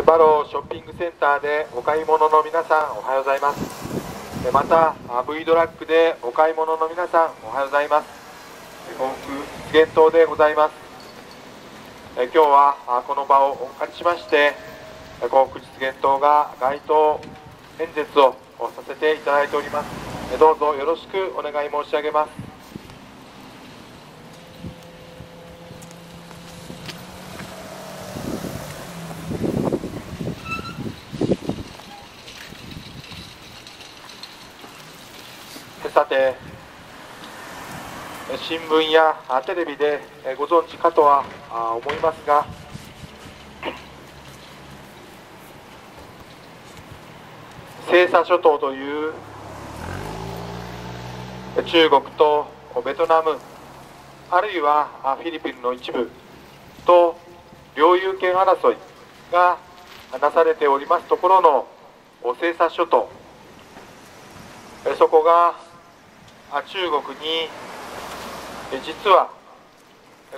バローショッピングセンターでお買い物の皆さん、おはようございます。また V ドラッグでお買い物の皆さん、おはようございます。幸福実現棟でございます。今日はこの場をお借りしまして、幸福実現棟が街頭演説をさせていただいております。どうぞよろしくお願い申し上げます。さて、新聞やテレビでご存知かとは思いますが、西沙諸島という中国とベトナム、あるいはフィリピンの一部と領有権争いがなされておりますところの西沙諸島、そこが中国に実は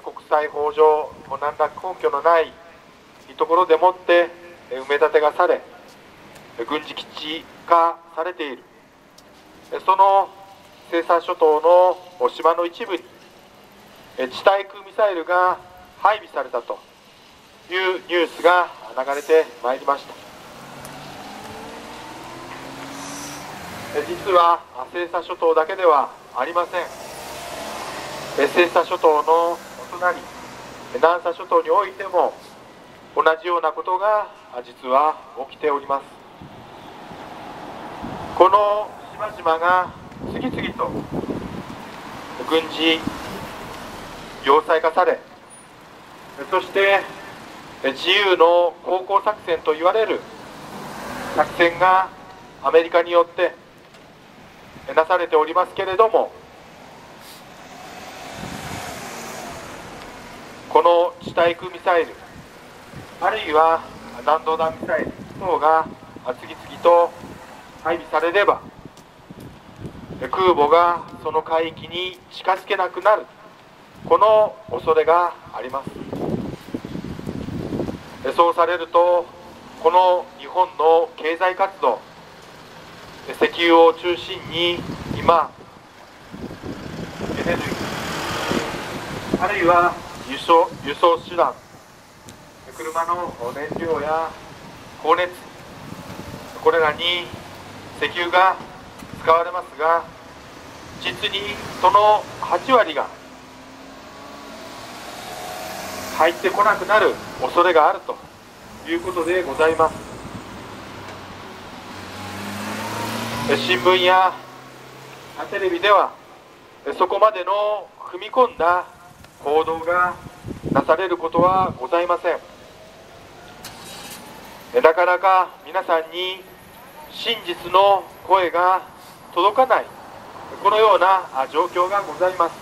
国際法上何ら根拠のないところでもって埋め立てがされ、軍事基地化されている、その西沙諸島の島の一部に地対空ミサイルが配備されたというニュースが流れてまいりました。実は西沙諸島だけではありません。西沙諸島のお隣、南沙諸島においても同じようなことが実は起きております。この島々が次々と軍事要塞化され、そして自由の航行作戦といわれる作戦がアメリカによってなされておりますけれども、この地対空ミサイル、あるいは弾道弾ミサイル等が次々と配備されれば、空母がその海域に近づけなくなる、この恐れがあります。そうされると、この日本の経済活動、石油を中心に今、エネルギー、あるいは輸送手段、車の燃料や光熱、これらに石油が使われますが、実にその8割が入ってこなくなる恐れがあるということでございます。新聞やテレビではそこまでの踏み込んだ報道がなされることはございません。なかなか皆さんに真実の声が届かない、このような状況がございます。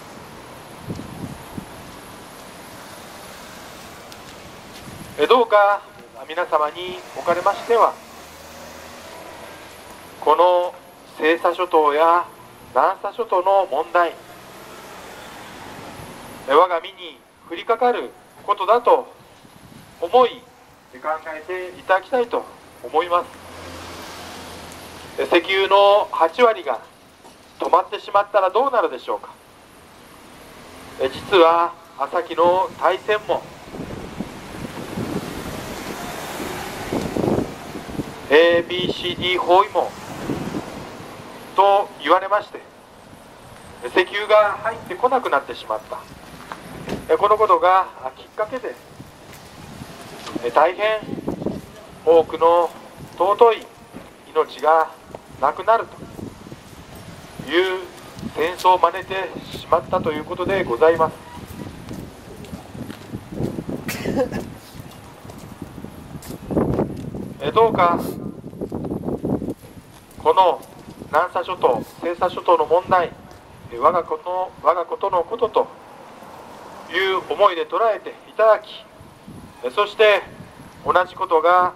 どうか皆様におかれましては、この西沙諸島や南沙諸島の問題、我が身に降りかかることだと思い考えていただきたいと思います。石油の8割が止まってしまったらどうなるでしょうか。実は先の大戦もABCD 包囲網と言われまして、石油が入ってこなくなってしまった、このことがきっかけで大変多くの尊い命がなくなるという戦争を招いてしまったということでございます。どうかこの南沙諸島、西沙諸島の問題、我がことのことという思いで捉えていただき、そして同じことが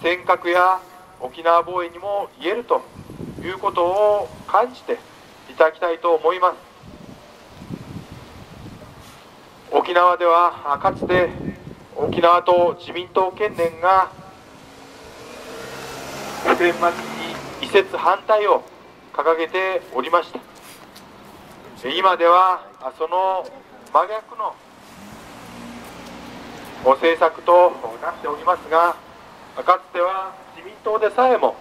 尖閣や沖縄防衛にも言えるということを感じていただきたいと思います。沖縄ではかつて沖縄と自民党県連が普天間基地移設反対を掲げておりました。今ではその真逆の政策となっておりますが、かつては自民党でさえも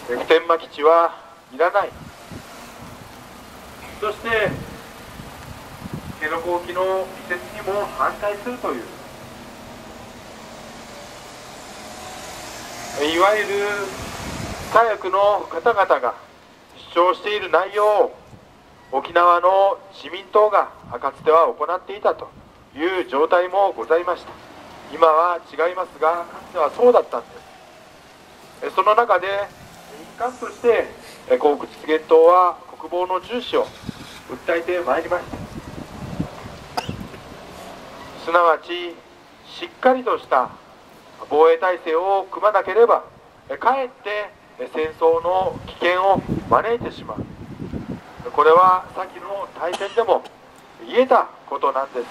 普天間基地はいらない、そして辺野古沖の移設にも反対するという、いわゆる左翼の方々が主張している内容を沖縄の自民党がかつては行っていたという状態もございました。今は違いますが、かつてはそうだったんです。その中で一環として幸福実現党は国防の重視を訴えてまいりました。すなわちしっかりとした防衛体制を組まなければかえって戦争の危険を招いてしまう。これは先の大戦でも言えたことなんです。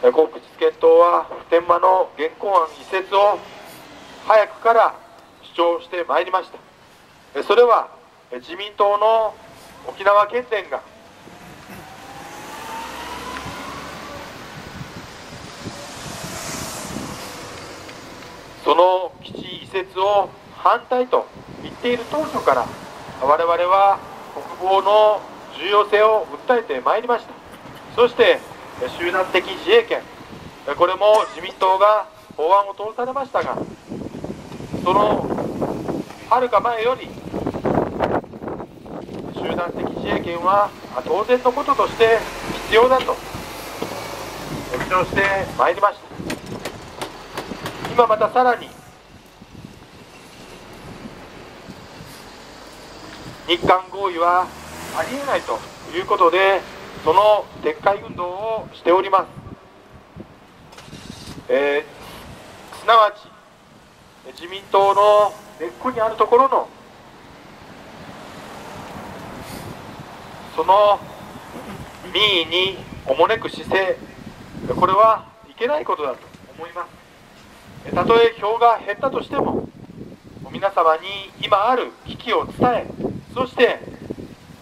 幸福実現党は普天間の現行案移設を早くから主張してまいりました。それは自民党の沖縄県連がその基地移設を反対と言っている当初から我々は国防の重要性を訴えてまいりました。そして集団的自衛権、これも自民党が法案を通されましたが、そのはるか前より集団的自衛権は当然のこととして必要だと主張してまいりました。今またさらに日韓合意はありえないということで、その撤回運動をしております。すなわち自民党の根っこにあるところのその民意におもねく姿勢、これはいけないことだと思います。たとえ票が減ったとしても皆様に今ある危機を伝え、そして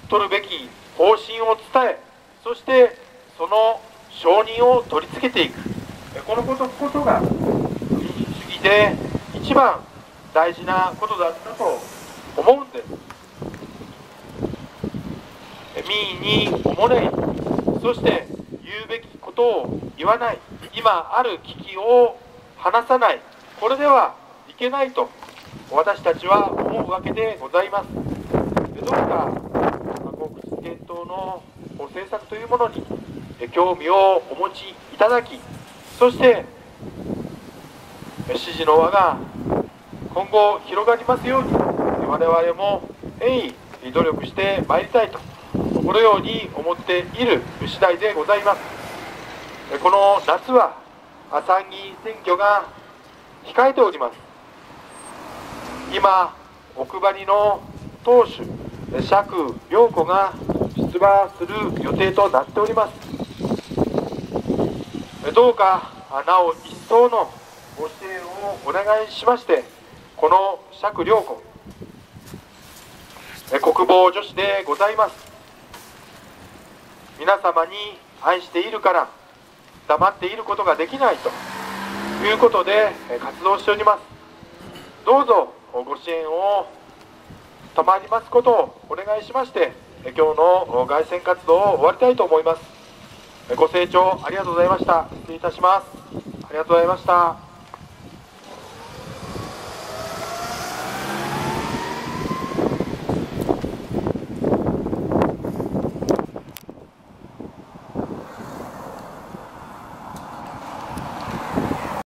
取るべき方針を伝え、そしてその承認を取り付けていく、このことこそが民主主義で一番大事なことだったと思うんです。民意におもねい、そして言うべきことを言わない、今ある危機を話さない、これではいけないと私たちは思うわけでございます。どうか幸福実現党の政策というものに興味をお持ちいただき、そして支持の輪が今後広がりますように我々も鋭意努力してまいりたいと、このように思っている次第でございます。この夏は参議院選挙が控えております。今お配りの党首釈良子が出馬する予定となっております。どうかなお一層のご支援をお願いしまして、この釈良子国防女子でございます。皆様に愛しているから黙っていることができないということで活動しております。どうぞご支援を賜りますことをお願いしまして、今日の凱旋活動を終わりたいと思います。ご清聴ありがとうございました。失礼いたします。ありがとうございました。